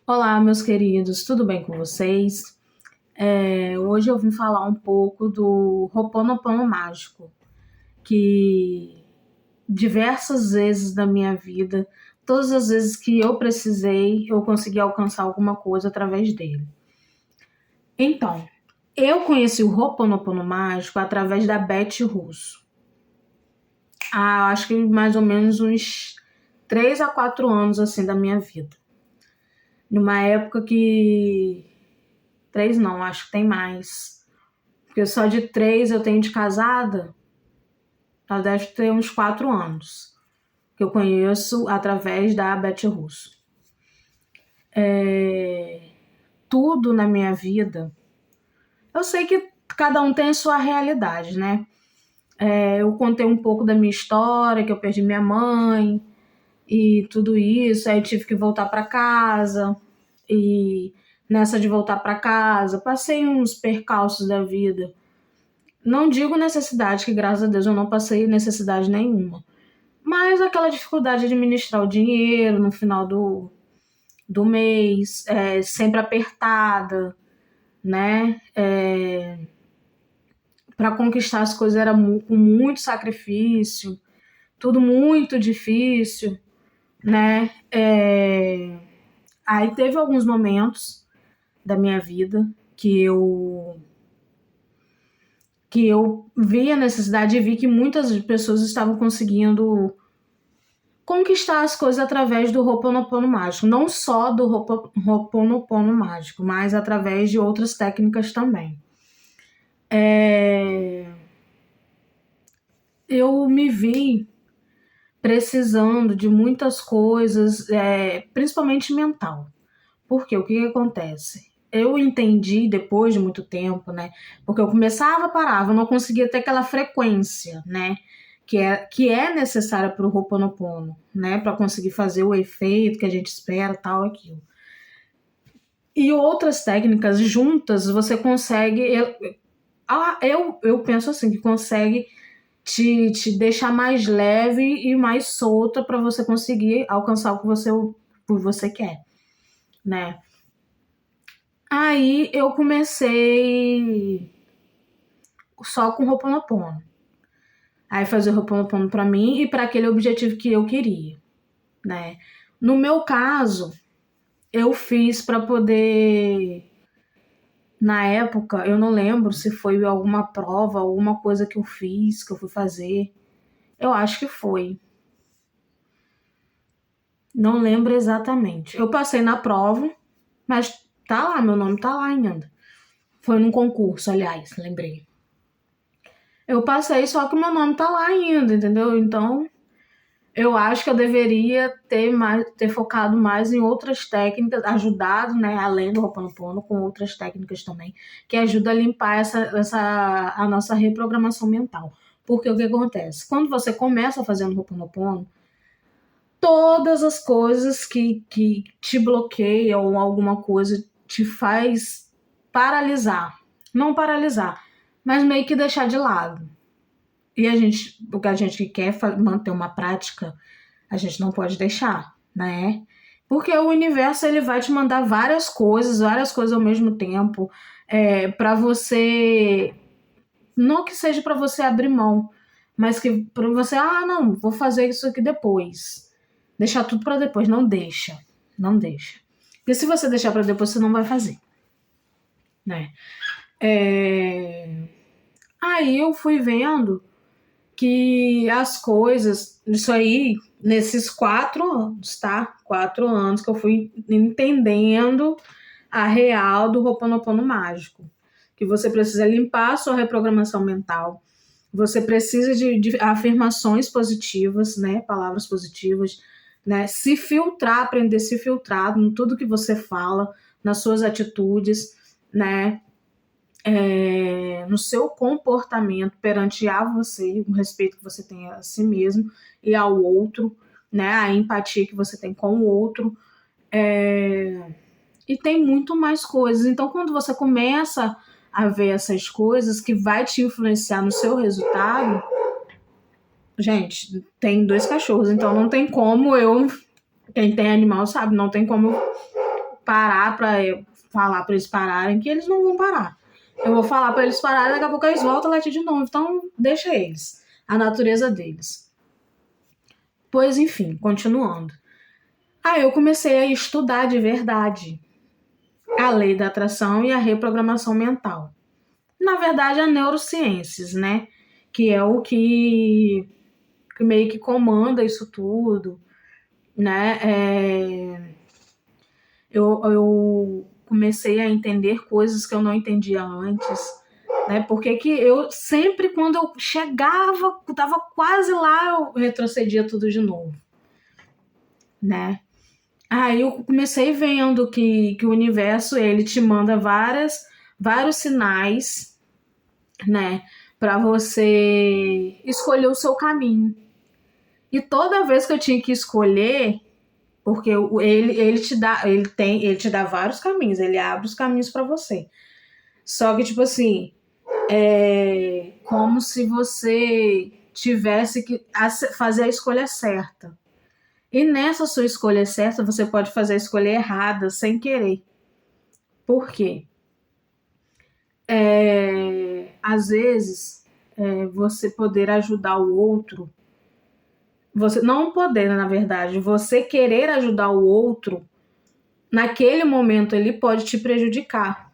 Olá, meus queridos, tudo bem com vocês? Hoje eu vim falar um pouco do Ho'oponopono mágico, que diversas vezes na minha vida, todas as vezes que eu precisei, eu consegui alcançar alguma coisa através dele. Então, eu conheci o Ho'oponopono mágico através da Beth Russo. Acho que mais ou menos uns 3 a 4 anos assim da minha vida. Numa época que 3 não, acho que tem mais. Porque só de 3 eu tenho de casada, ela deve ter uns 4 anos. Que eu conheço através da Beth Russo. Tudo na minha vida. Eu sei que cada um tem a sua realidade, né? Eu contei um pouco da minha história, que eu perdi minha mãe e tudo isso. Aí tive que voltar para casa. E nessa de voltar para casa, passei uns percalços da vida. Não digo necessidade, que graças a Deus eu não passei necessidade nenhuma. Mas aquela dificuldade de administrar o dinheiro no final do mês, sempre apertada, né? Para conquistar as coisas era com muito sacrifício, tudo muito difícil, né? Aí teve alguns momentos da minha vida que eu vi a necessidade e vi que muitas pessoas estavam conseguindo conquistar as coisas através do Ho'oponopono mágico. Não só do Ho'oponopono mágico, mas através de outras técnicas também. Eu me vi precisando de muitas coisas, principalmente mental. Porque o que acontece? Eu entendi depois de muito tempo, né? Porque eu começava, parava, eu não conseguia ter aquela frequência, né? Que é necessária para o Ho'oponopono, né? Para conseguir fazer o efeito que a gente espera, tal, aquilo. E outras técnicas juntas, você consegue. Eu penso assim, que consegue te deixar mais leve e mais solta para você conseguir alcançar o que você quer, né? Aí eu comecei só com Ho'oponopono. Aí fazer o Ho'oponopono para mim e para aquele objetivo que eu queria, né? No meu caso, eu fiz para poder, na época, eu não lembro se foi alguma prova, alguma coisa que eu fiz, que eu fui fazer. Eu acho que foi. Não lembro exatamente. Eu passei na prova, mas tá lá, meu nome tá lá ainda. Foi num concurso, aliás, lembrei. Eu passei, só que meu nome tá lá ainda, entendeu? Então, eu acho que eu deveria ter focado mais em outras técnicas, ajudado, né, além do Ho'oponopono, com outras técnicas também, que ajuda a limpar a nossa reprogramação mental. Porque o que acontece? Quando você começa fazendo Ho'oponopono, todas as coisas que te bloqueiam ou alguma coisa te faz paralisar. Não paralisar, mas meio que deixar de lado. E o que a gente quer manter uma prática, a gente não pode deixar, né? Porque o universo ele vai te mandar várias coisas ao mesmo tempo, para você, não que seja para você abrir mão, mas que para você, não, vou fazer isso aqui depois. Deixar tudo para depois, não deixa, não deixa. Porque se você deixar para depois, você não vai fazer, né? Aí eu fui vendo que as coisas, isso aí, nesses 4 anos, tá? 4 anos que eu fui entendendo a real do Ho'oponopono mágico. Que você precisa limpar a sua reprogramação mental, você precisa de afirmações positivas, né? Palavras positivas, né? Se filtrar, aprender a se filtrar em tudo que você fala, nas suas atitudes, né? No seu comportamento perante a você, o respeito que você tem a si mesmo e ao outro, né? A empatia que você tem com o outro. E tem muito mais coisas. Então, quando você começa a ver essas coisas que vai te influenciar no seu resultado, gente, tem 2 cachorros, então não tem como quem tem animal sabe, não tem como eu parar para falar para eles pararem, que eles não vão parar. Eu vou falar para eles pararem, daqui a pouco eles voltam a latir de novo. Então, deixa eles. A natureza deles. Pois, enfim, continuando. Aí eu comecei a estudar de verdade a lei da atração e a reprogramação mental. Na verdade, a neurociências, né? Que é o que meio que comanda isso tudo, né? Eu comecei a entender coisas que eu não entendia antes, né? Porque que eu sempre, quando eu chegava, estava quase lá, eu retrocedia tudo de novo, né? Aí eu comecei vendo que o universo, ele te manda vários sinais, né? Para você escolher o seu caminho. E toda vez que eu tinha que escolher, porque ele te dá vários caminhos, ele abre os caminhos para você. Só que, tipo assim, é como se você tivesse que fazer a escolha certa. E nessa sua escolha certa, você pode fazer a escolha errada sem querer. Por quê? Às vezes, você poder ajudar o outro, você não poder, na verdade, você querer ajudar o outro, naquele momento ele pode te prejudicar.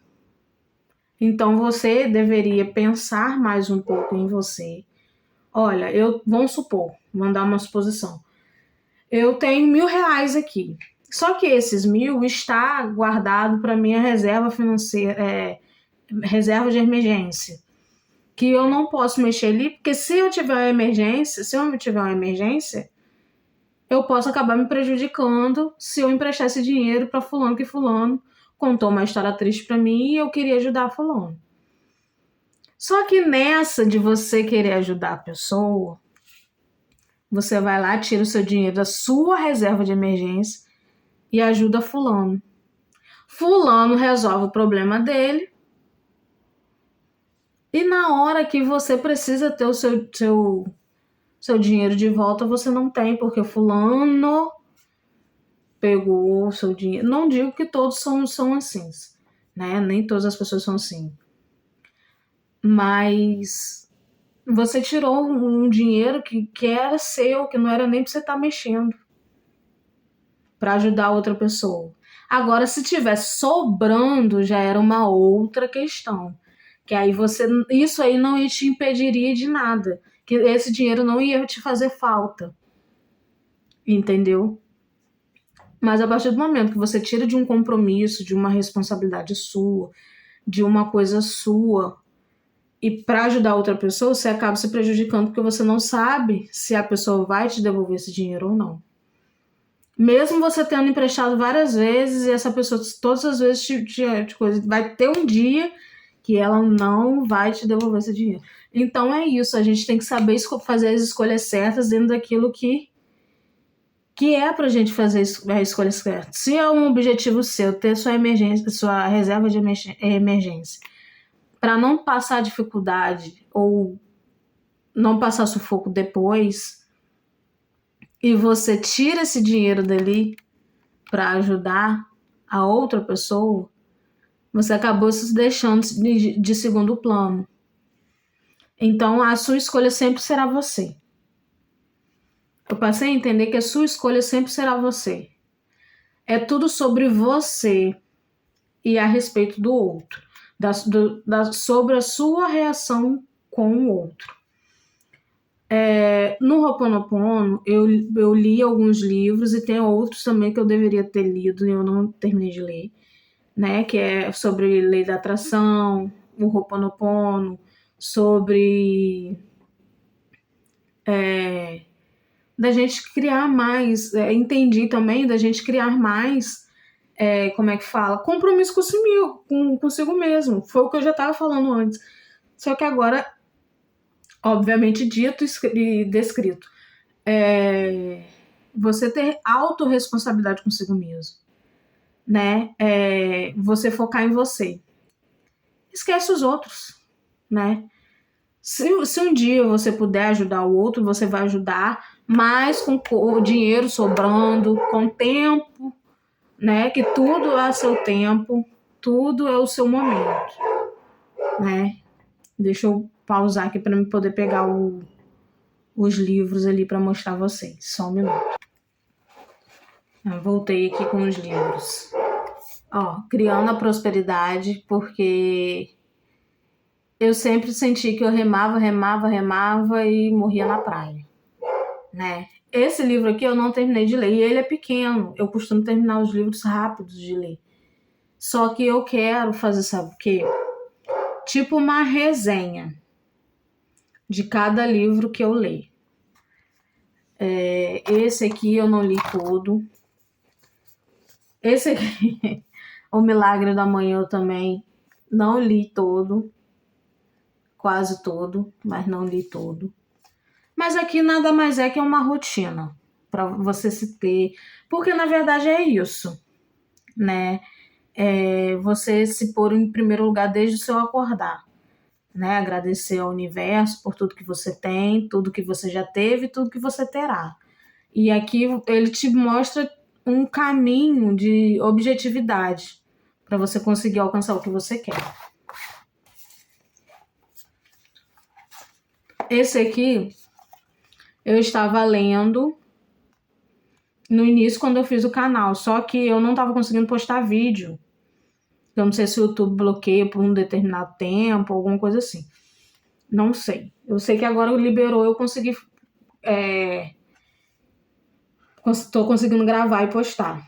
Então você deveria pensar mais um pouco em você. Olha, vamos supor, vamos dar uma suposição. Eu tenho R$1.000 aqui. Só que esses 1.000 está guardado para minha reserva financeira, reserva de emergência. Que eu não posso mexer ali, porque se eu tiver uma emergência, eu posso acabar me prejudicando se eu emprestar esse dinheiro para fulano, que fulano contou uma história triste para mim e eu queria ajudar fulano. Só que nessa de você querer ajudar a pessoa, você vai lá, tira o seu dinheiro da sua reserva de emergência e ajuda fulano. Fulano resolve o problema dele e na hora que você precisa ter o seu dinheiro de volta, você não tem, porque fulano pegou o seu dinheiro. Não digo que todos são assim, né? Nem todas as pessoas são assim. Mas você tirou um dinheiro que era seu, que não era nem pra você estar mexendo para ajudar outra pessoa. Agora, se tivesse sobrando, já era uma outra questão. Que aí isso aí não te impediria de nada. Que esse dinheiro não ia te fazer falta. Entendeu? Mas a partir do momento que você tira de um compromisso, de uma responsabilidade sua, de uma coisa sua, e para ajudar outra pessoa, você acaba se prejudicando porque você não sabe se a pessoa vai te devolver esse dinheiro ou não. Mesmo você tendo emprestado várias vezes e essa pessoa todas as vezes vai ter um dia que ela não vai te devolver esse dinheiro. Então é isso, a gente tem que saber fazer as escolhas certas dentro daquilo que é pra gente fazer a escolha certa. Se é um objetivo seu ter sua reserva de emergência, para não passar dificuldade ou não passar sufoco depois, e você tira esse dinheiro dali para ajudar a outra pessoa, você acabou se deixando de segundo plano. Então, a sua escolha sempre será você. Eu passei a entender que a sua escolha sempre será você. É tudo sobre você e a respeito do outro. Sobre a sua reação com o outro. No Ho'oponopono, eu li alguns livros e tem outros também que eu deveria ter lido e eu não terminei de ler, né? Que é sobre lei da atração, o Ho'oponopono, sobre da gente criar mais, entendi também da gente criar mais, como é que fala? Compromisso consigo mesmo. Foi o que eu já estava falando antes. Só que agora, obviamente, dito e descrito. Você ter autorresponsabilidade consigo mesmo, né? Você focar em você. Esquece os outros, né? Se um dia você puder ajudar o outro, você vai ajudar, mas com o dinheiro sobrando, com tempo, né? Que tudo é a seu tempo, tudo é o seu momento, né? Deixa eu pausar aqui para eu poder pegar os livros ali para mostrar a vocês. Só um minuto. Eu voltei aqui com os livros. Ó, Criando a Prosperidade, porque eu sempre senti que eu remava e morria na praia, né? Esse livro aqui eu não terminei de ler, e ele é pequeno. Eu costumo terminar os livros rápidos de ler. Só que eu quero fazer, sabe o quê? Tipo uma resenha de cada livro que eu leio. Esse aqui eu não li todo. Esse aqui, O Milagre da Manhã, eu também não li todo. Quase todo, mas não li todo. Mas aqui nada mais é que uma rotina para você se ter. Porque na verdade é isso, né? Você se pôr em primeiro lugar desde o seu acordar, né? Agradecer ao universo por tudo que você tem, tudo que você já teve, tudo que você terá. E aqui ele te mostra um caminho de objetividade para você conseguir alcançar o que você quer. Esse aqui eu estava lendo no início quando eu fiz o canal, só que eu não estava conseguindo postar vídeo. Eu não sei se o YouTube bloqueia por um determinado tempo, alguma coisa assim. Não sei. Eu sei que agora liberou, eu consegui... Estou conseguindo gravar e postar.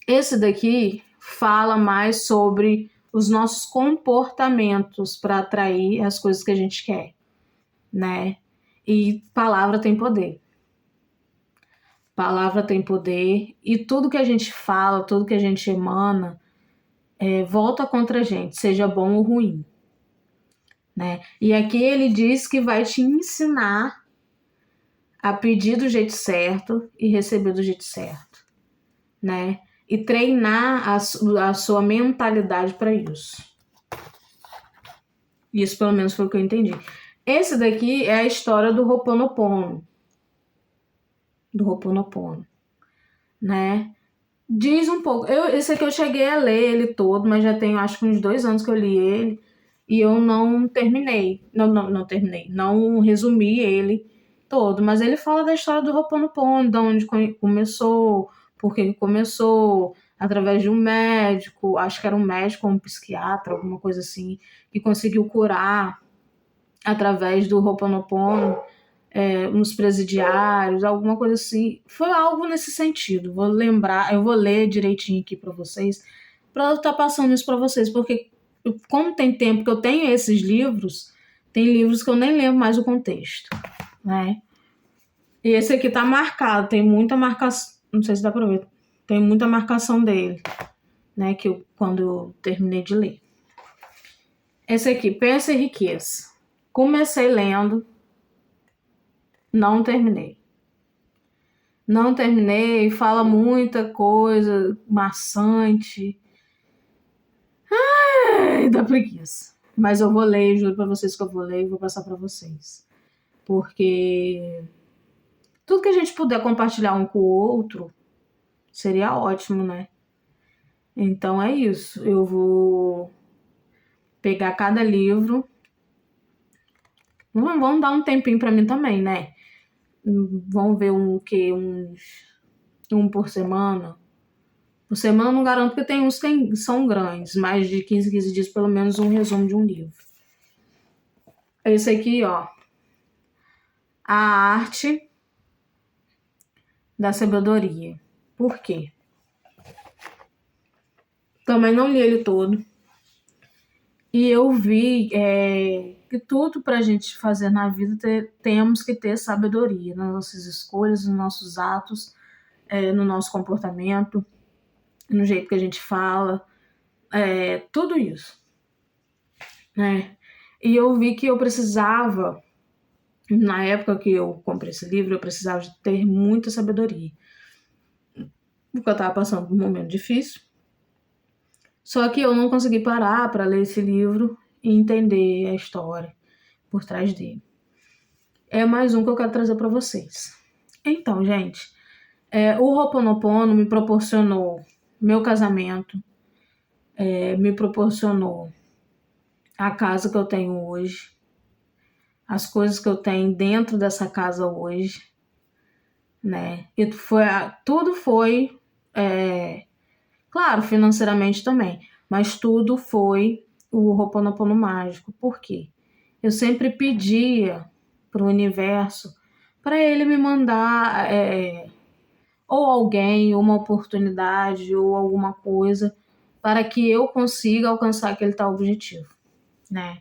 Esse daqui fala mais sobre os nossos comportamentos para atrair as coisas que a gente quer, né? E palavra tem poder. Palavra tem poder e tudo que a gente fala, tudo que a gente emana, volta contra a gente, seja bom ou ruim, né? E aqui ele diz que vai te ensinar a pedir do jeito certo e receber do jeito certo, né? E treinar a sua mentalidade para isso. Isso pelo menos foi o que eu entendi. Esse daqui é a história do Ho'oponopono. Do Ho'oponopono, né? Diz um pouco. Esse aqui eu cheguei a ler ele todo, mas já tem acho que uns 2 anos que eu li ele. E eu não terminei. Não terminei. Não resumi ele todo. Mas ele fala da história do Ho'oponopono, de onde começou, por que começou, através de um médico, acho que era um médico ou um psiquiatra, alguma coisa assim, que conseguiu curar através do Ho'oponopono. Uns presidiários, alguma coisa assim. Foi algo nesse sentido. Vou lembrar, eu vou ler direitinho aqui para vocês, para eu estar passando isso para vocês, porque como tem tempo que eu tenho esses livros, tem livros que eu nem lembro mais o contexto, né? E esse aqui tá marcado, tem muita marcação, não sei se dá para ver, tem muita marcação dele, né? Que quando eu terminei de ler. Esse aqui, Pensa em Riqueza. Comecei lendo, não terminei. Não terminei, fala muita coisa maçante. Ai, dá preguiça. Mas eu vou ler, juro pra vocês que eu vou ler e vou passar pra vocês. Porque tudo que a gente puder compartilhar um com o outro seria ótimo, né? Então é isso. Eu vou pegar cada livro. Vamos dar um tempinho pra mim também, né? Vamos ver um por semana. Por semana eu não garanto, porque tem uns que são grandes, mais de 15 em 15 dias, pelo menos um resumo de um livro. Esse aqui, ó. A Arte da Sabedoria. Por quê? Também não li ele todo. E eu vi que tudo pra gente fazer na vida temos que ter sabedoria nas nossas escolhas, nos nossos atos, no nosso comportamento, no jeito que a gente fala, tudo isso, né? E eu vi que eu precisava, na época que eu comprei esse livro, eu precisava de ter muita sabedoria, porque eu estava passando por um momento difícil. Só que eu não consegui parar para ler esse livro e entender a história por trás dele. É mais um que eu quero trazer para vocês. Então, gente, o Ho'oponopono me proporcionou meu casamento me proporcionou a casa que eu tenho hoje, as coisas que eu tenho dentro dessa casa hoje, né? E tudo foi, claro, financeiramente também, mas tudo foi o Ho'oponopono mágico. Por quê? Eu sempre pedia para o universo para ele me mandar ou alguém, ou uma oportunidade, ou alguma coisa para que eu consiga alcançar aquele tal objetivo, né?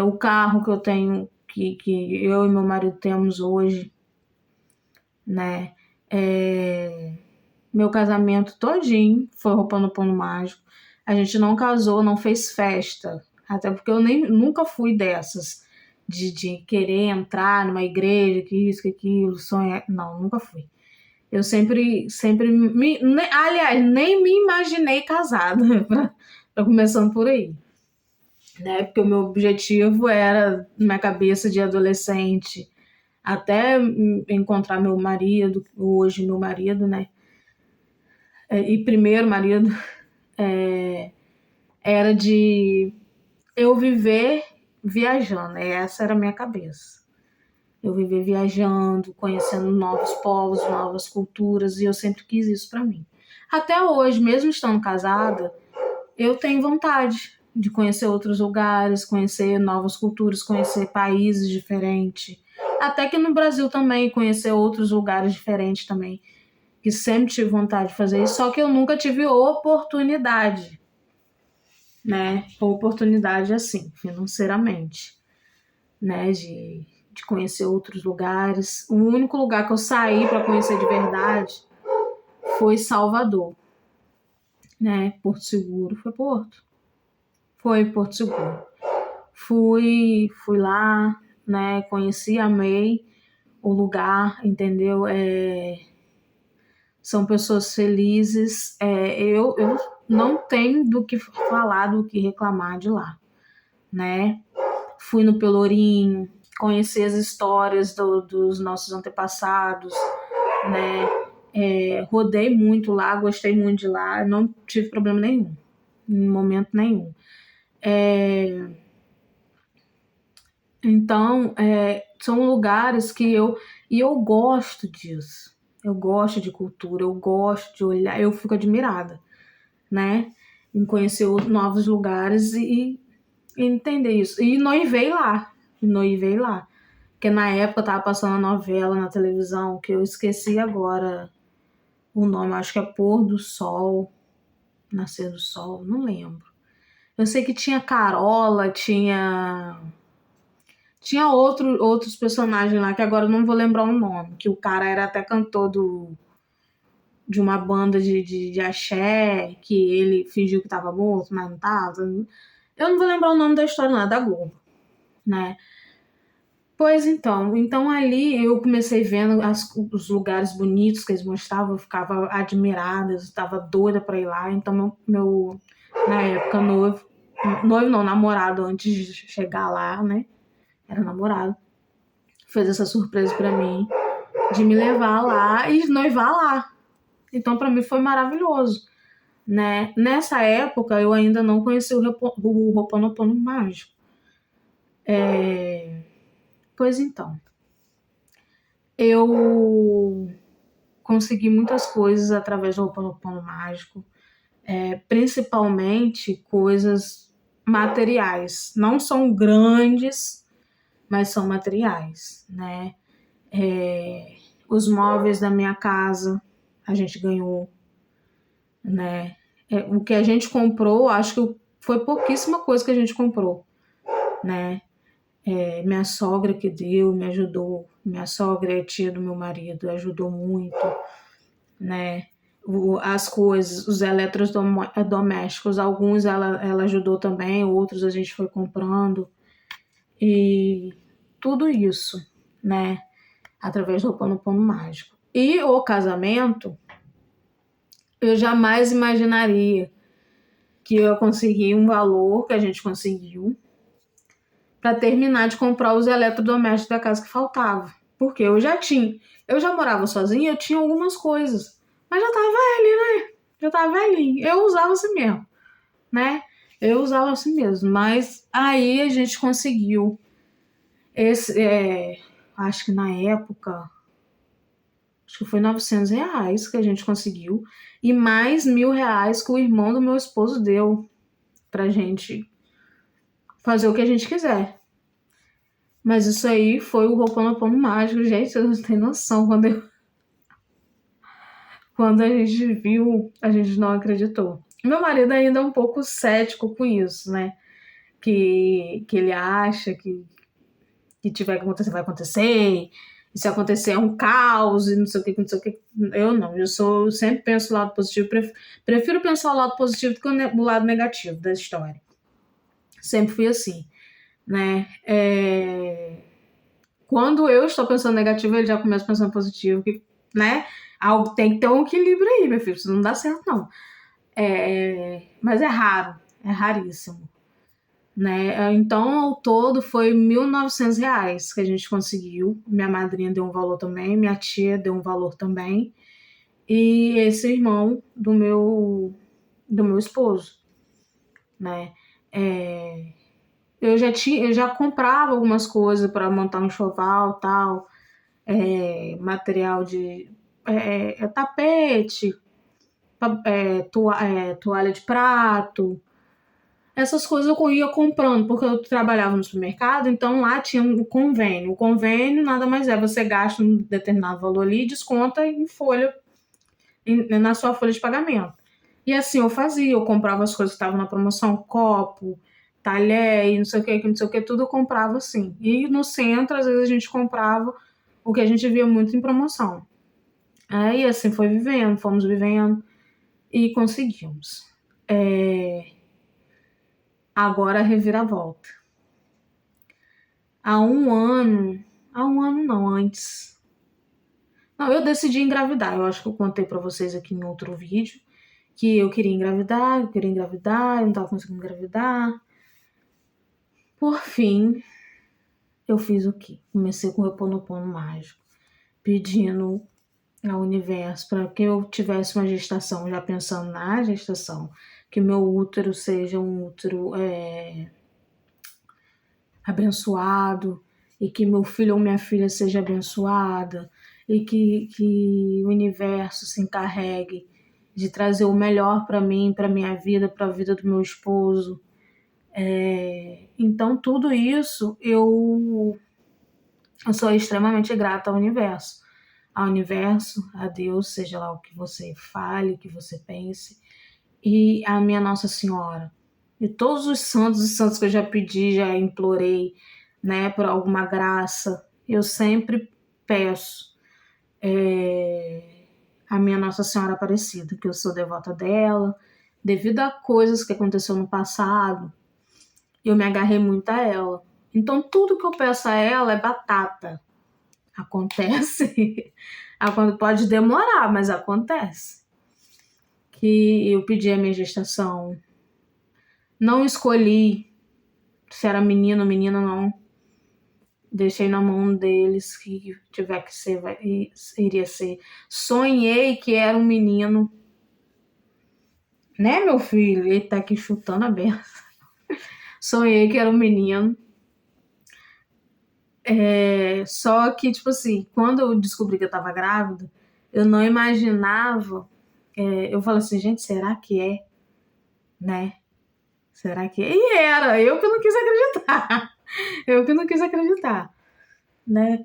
O carro que eu tenho, que eu e meu marido temos hoje, né? Meu casamento todinho foi Ho'oponopono mágico. A gente não casou, não fez festa, até porque eu nunca fui dessas de querer entrar numa igreja, que isso, que aquilo, sonhar. Não, nunca fui. Eu sempre aliás, nem me imaginei casada, começando por aí, né? Porque o meu objetivo era, na minha cabeça de adolescente, até encontrar meu marido, hoje meu marido, né? E primeiro marido, era de eu viver viajando, né? Essa era a minha cabeça. Eu viver viajando, conhecendo novos povos, novas culturas, e eu sempre quis isso pra mim. Até hoje, mesmo estando casada, eu tenho vontade de conhecer outros lugares, conhecer novas culturas, conhecer países diferentes. Até que no Brasil também, conhecer outros lugares diferentes também, que sempre tive vontade de fazer isso, só que eu nunca tive oportunidade, né? Oportunidade assim, financeiramente, né? De conhecer outros lugares. O único lugar que eu saí para conhecer de verdade foi Salvador, né? Porto Seguro. Foi Porto? Foi Porto Seguro. Fui lá, né? Conheci, amei o lugar, entendeu? São pessoas felizes. Eu não tenho do que falar, do que reclamar de lá, né? Fui no Pelourinho, conheci as histórias dos nossos antepassados, né? Rodei muito lá, gostei muito de lá, não tive problema nenhum, em momento nenhum. Então, são lugares que eu gosto disso. Eu gosto de cultura, eu gosto de olhar, eu fico admirada, né? Em conhecer novos lugares e entender isso. E noivei lá, Porque na época eu tava passando a novela na televisão, que eu esqueci agora o nome, acho que é Pôr do Sol, Nascer do Sol, não lembro. Eu sei que tinha Carola, tinha outros personagens lá, que agora eu não vou lembrar o nome, que o cara era até cantor de uma banda de axé, que ele fingiu que tava morto, mas não tava. Eu não vou lembrar o nome da história lá, da Globo, né? Pois então ali eu comecei vendo os lugares bonitos que eles mostravam, eu ficava admirada, eu estava doida para ir lá. Então na época, noivo não, namorado, antes de chegar lá, né? Era namorado. Fez essa surpresa para mim, de me levar lá e noivar lá. Então para mim foi maravilhoso, né? Nessa época eu ainda não conhecia o Ho'oponopono mágico. Pois então, eu consegui muitas coisas através do Ho'oponopono mágico, principalmente coisas materiais. Não são grandes, mas são materiais, né? Os móveis da minha casa a gente ganhou, né? O que a gente comprou, acho que foi pouquíssima coisa que a gente comprou, né? Minha sogra que deu, me ajudou. Minha sogra é tia do meu marido, ajudou muito, né? As coisas, os eletrodomésticos, alguns ela ajudou também, outros a gente foi comprando. E tudo isso, né? Através do Ho'oponopono mágico. E o casamento, eu jamais imaginaria que eu ia conseguir um valor que a gente conseguiu para terminar de comprar os eletrodomésticos da casa que faltava. Porque eu já morava sozinha, eu tinha algumas coisas, mas já tava ele, né? Já tava velhinho. Eu usava assim mesmo, né? Eu usava assim mesmo. Mas aí a gente conseguiu esse, acho que na época, acho que foi R$ 900 que a gente conseguiu. E mais R$ 1.000 que o irmão do meu esposo deu pra gente fazer o que a gente quiser. Mas isso aí foi o Ho'oponopono mágico, gente, você não tem noção. Quando a gente viu, a gente não acreditou. Meu marido ainda é um pouco cético com isso, né? Que ele acha que tiver que acontecer, vai acontecer. E se acontecer é um caos e não sei o que, não sei o que. Eu não, eu sempre penso o lado positivo, prefiro pensar o lado positivo do que o lado negativo da história. Sempre fui assim, né? Quando eu estou pensando negativo, ele já começa pensando positivo, né? Algo tem que ter um equilíbrio aí, meu filho, isso não dá certo, não. Mas é raro, é raríssimo, né? Então, ao todo, foi R$ 1.900 que a gente conseguiu. Minha madrinha deu um valor também, minha tia deu um valor também, e esse irmão do meu esposo, né? Eu já comprava algumas coisas para montar um enxoval, tal, material de tapete, toalha de prato. Essas coisas eu ia comprando, porque eu trabalhava no supermercado, então lá tinha um convênio. O convênio nada mais é, você gasta um determinado valor ali e desconta em folha, na sua folha de pagamento. E assim eu fazia, eu comprava as coisas que estavam na promoção, copo, talher, não sei o que, não sei o que, tudo eu comprava assim. E no centro, às vezes a gente comprava o que a gente via muito em promoção. Aí assim foi vivendo, fomos vivendo e conseguimos. Agora a reviravolta. Há um ano não, antes. Não, eu decidi engravidar. Eu acho que eu contei pra vocês aqui em outro vídeo que eu queria engravidar, eu não tava conseguindo engravidar. Por fim, eu fiz o quê? Comecei com o Ho'oponopono mágico, pedindo ao universo para que eu tivesse uma gestação, já pensando na gestação, que meu útero seja um útero abençoado, e que meu filho ou minha filha seja abençoada, e que o universo se encarregue de trazer o melhor para mim, para minha vida, para a vida do meu esposo. Então, tudo isso eu sou extremamente grata ao universo. Ao universo, a Deus, seja lá o que você fale, o que você pense, e a minha Nossa Senhora. E todos os santos e santos que eu já pedi, já implorei, né, por alguma graça, eu sempre peço a minha Nossa Senhora Aparecida, que eu sou devota dela, devido a coisas que aconteceu no passado, eu me agarrei muito a ela. Então tudo que eu peço a ela é batata. Acontece. Pode demorar, mas acontece. Que eu pedi a minha gestação, não escolhi se era menino ou menina, não. Deixei na mão deles, que tiver que ser, iria ser. Sonhei que era um menino. Né, meu filho? Ele tá aqui chutando a benção. Sonhei que era um menino. Só que, tipo assim, quando eu descobri que eu tava grávida, eu não imaginava. Eu falei assim, gente, será que é? Né? Será que é? E era, eu que não quis acreditar. Eu que não quis acreditar, né?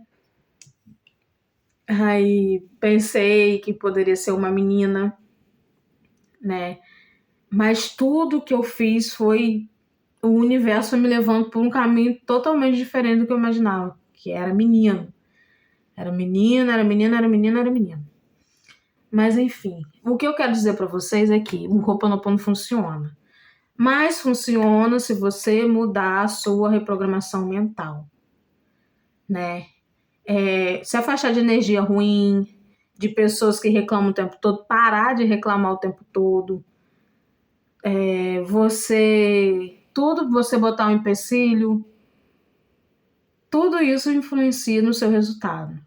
Aí pensei que poderia ser uma menina, né? Mas tudo que eu fiz foi o universo me levando por um caminho totalmente diferente do que eu imaginava, que era menino. Era menina, era menina, era menina, era menina. Mas enfim, o que eu quero dizer para vocês é que o Ho'oponopono funciona. Mas funciona se você mudar a sua reprogramação mental, né? Se afastar de energia ruim, de pessoas que reclamam o tempo todo, parar de reclamar o tempo todo. Você botar um empecilho, tudo isso influencia no seu resultado.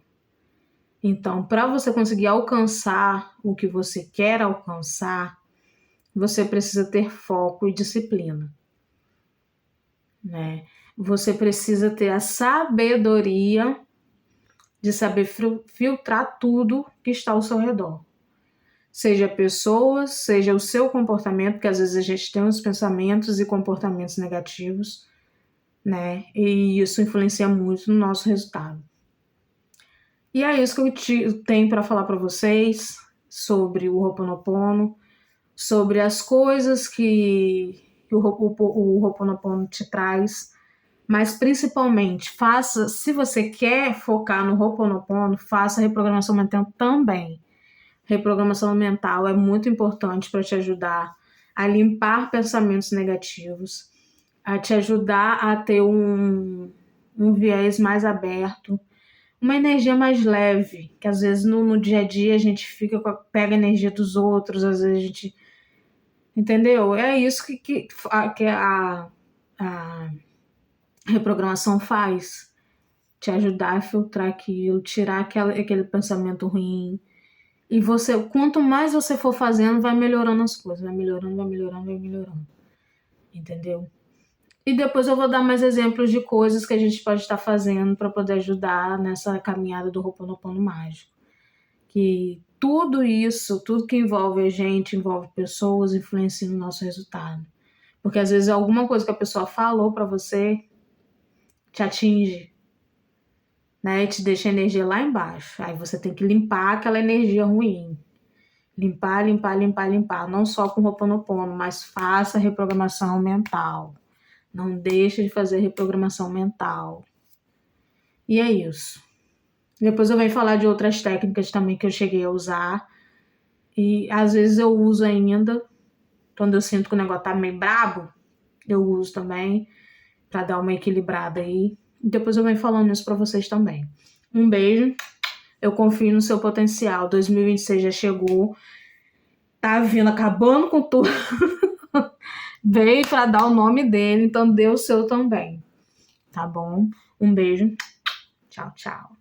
Então, para você conseguir alcançar o que você quer alcançar, você precisa ter foco e disciplina, né? Você precisa ter a sabedoria de saber filtrar tudo que está ao seu redor. Seja pessoas, seja o seu comportamento, porque às vezes a gente tem uns pensamentos e comportamentos negativos, né? E isso influencia muito no nosso resultado. E é isso que eu tenho para falar para vocês sobre o Ho'oponopono, sobre as coisas que o Ho'oponopono te traz, mas principalmente se você quer focar no Ho'oponopono, faça reprogramação mental também. Reprogramação mental é muito importante para te ajudar a limpar pensamentos negativos, a te ajudar a ter um viés mais aberto, uma energia mais leve, que às vezes no dia a dia a gente pega a energia dos outros, às vezes a gente... Entendeu? É isso que a reprogramação faz. Te ajudar a filtrar aquilo, tirar aquele pensamento ruim. E você, quanto mais você for fazendo, vai melhorando as coisas. Vai melhorando, vai melhorando, vai melhorando. Entendeu? E depois eu vou dar mais exemplos de coisas que a gente pode estar fazendo para poder ajudar nessa caminhada do Ho'oponopono mágico. Que tudo isso, tudo que envolve a gente, envolve pessoas, influencia no nosso resultado. Porque às vezes alguma coisa que a pessoa falou para você te atinge, né? E te deixa a energia lá embaixo. Aí você tem que limpar aquela energia ruim. Limpar, limpar, limpar, limpar. Não só com Ho'oponopono, mas faça reprogramação mental. Não deixe de fazer reprogramação mental. E é isso. Depois eu venho falar de outras técnicas também que eu cheguei a usar. E às vezes eu uso ainda. Quando eu sinto que o negócio tá meio brabo, eu uso também. Pra dar uma equilibrada aí. E depois eu venho falando isso pra vocês também. Um beijo. Eu confio no seu potencial. 2026 já chegou. Tá vindo, acabando com tudo. Veio pra dar o nome dele, então dê o seu também. Tá bom? Um beijo. Tchau, tchau.